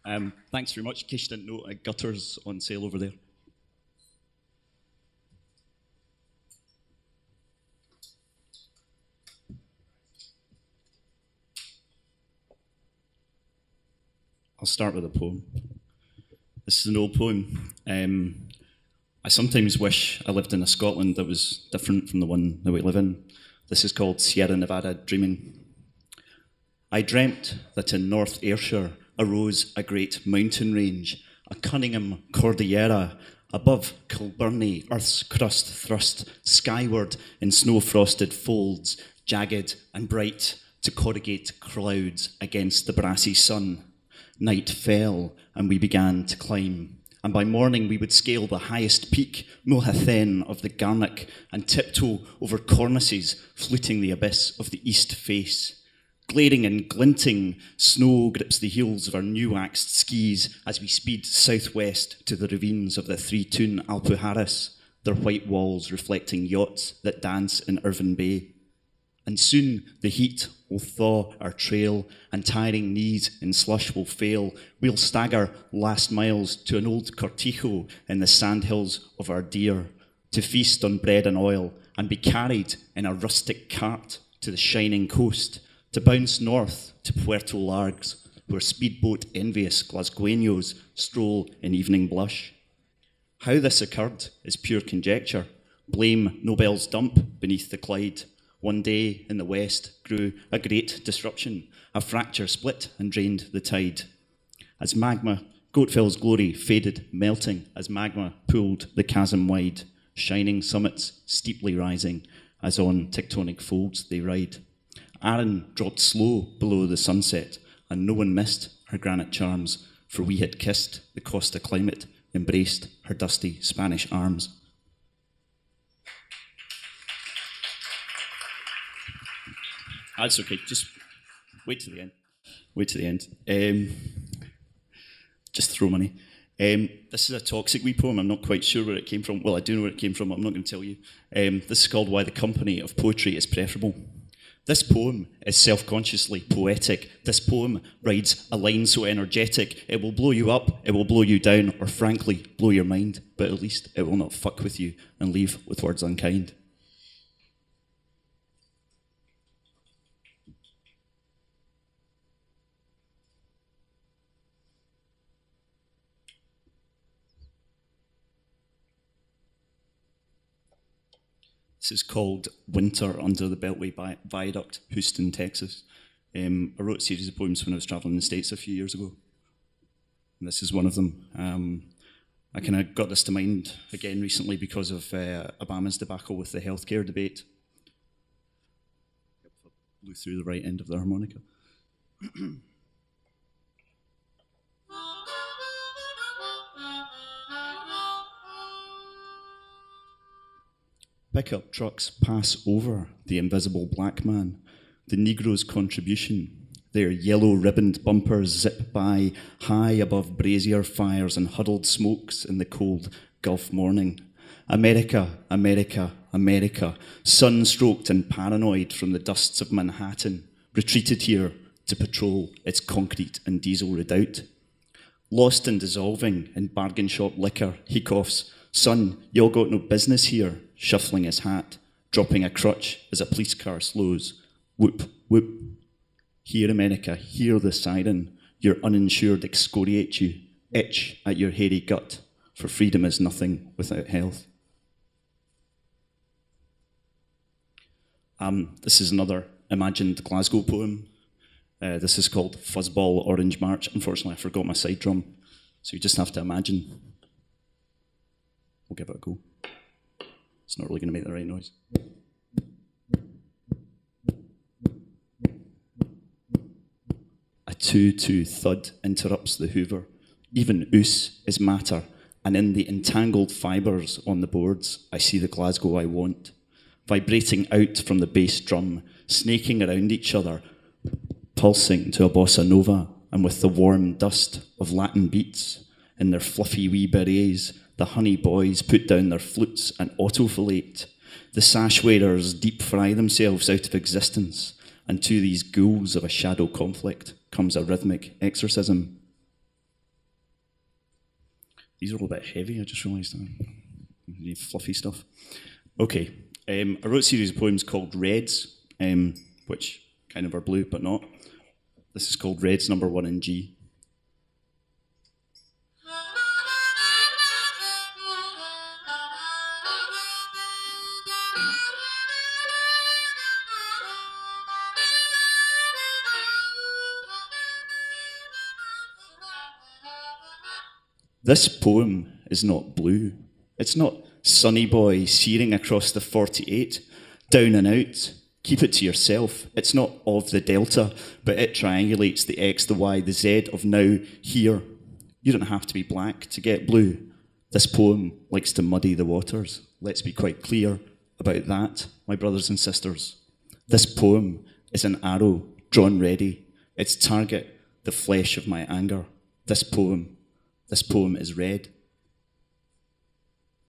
Thanks very much. In case you didn't know, Gutter's on sale over there. I'll start with a poem. This is an old poem. I sometimes wish I lived in a Scotland that was different from the one that we live in. This is called Sierra Nevada Dreaming. I dreamt that in North Ayrshire arose a great mountain range, a Cunningham Cordillera, above Kilbirnie, earth's crust thrust skyward in snow-frosted folds, jagged and bright, to corrugate clouds against the brassy sun. Night fell, and we began to climb. And by morning we would scale the highest peak, Mohathen of the Garnock, and tiptoe over cornices, fluting the abyss of the east face. Glaring and glinting, snow grips the heels of our new-waxed skis as we speed southwest to the ravines of the Three-Toon Alpujarras, their white walls reflecting yachts that dance in Irvine Bay. And soon the heat will thaw our trail, and tiring knees in slush will fail. We'll stagger last miles to an old cortijo in the sandhills of our deer, to feast on bread and oil, and be carried in a rustic cart to the shining coast, to bounce north to Puerto Largs, where speedboat-envious Glasgoweños stroll in evening blush. How this occurred is pure conjecture. Blame Nobel's dump beneath the Clyde. One day in the west grew a great disruption. A fracture split and drained the tide. As magma, Goatfell's glory faded, melting as magma pulled the chasm wide, shining summits steeply rising as on tectonic folds they ride. Arran dropped slow below the sunset, and no one missed her granite charms, for we had kissed the Costa climate, embraced her dusty Spanish arms. That's okay, just wait to the end. Wait to the end. Just throw money. This is a toxic wee poem. I'm not quite sure where it came from. Well, I do know where it came from, but I'm not going to tell you. This is called Why the Company of Poetry is Preferable. This poem is self-consciously poetic. This poem rides a line so energetic, it will blow you up, it will blow you down, or frankly, blow your mind, but at least it will not fuck with you and leave with words unkind. This is called Winter Under the Beltway Viaduct, Houston, Texas. I wrote a series of poems when I was traveling in the States a few years ago. And this is one of them. I kind of got this to mind again recently because of Obama's debacle with the healthcare debate. Blew through the right end of the harmonica. Pickup trucks pass over the invisible black man, the Negro's contribution. Their yellow-ribboned bumpers zip by high above brazier fires and huddled smokes in the cold Gulf morning. America, America, America, sun-stroked and paranoid from the dusts of Manhattan, retreated here to patrol its concrete and diesel redoubt. Lost and dissolving in bargain shop liquor, he coughs, "Son, y'all got no business here," shuffling his hat, dropping a crutch as a police car slows. Whoop, whoop. Hear America, hear the siren. Your uninsured excoriate you, itch at your hairy gut, for freedom is nothing without health. This is another imagined Glasgow poem. This is called Fuzzball Orange March. Unfortunately, I forgot my side drum, so you just have to imagine. We'll give it a go. It's not really going to make the right noise. A 2-2 thud interrupts the hoover. Even oos is matter, and in the entangled fibres on the boards, I see the Glasgow I want, vibrating out from the bass drum, snaking around each other, pulsing to a bossa nova, and with the warm dust of Latin beats in their fluffy wee berets, the honey boys put down their flutes and autofillate. The sash wearers deep fry themselves out of existence, and to these ghouls of a shadow conflict comes a rhythmic exorcism. These are a little bit heavy, I just realised. I need fluffy stuff. Okay, I wrote a series of poems called Reds, which kind of are blue, but not. This is called Reds number 1 in G. This poem is not blue. It's not Sunny Boy searing across the 48, down and out. Keep it to yourself. It's not of the delta, but it triangulates the X, the Y, the Z of now, here. You don't have to be black to get blue. This poem likes to muddy the waters. Let's be quite clear about that, my brothers and sisters. This poem is an arrow drawn ready. Its target, the flesh of my anger. This poem is red.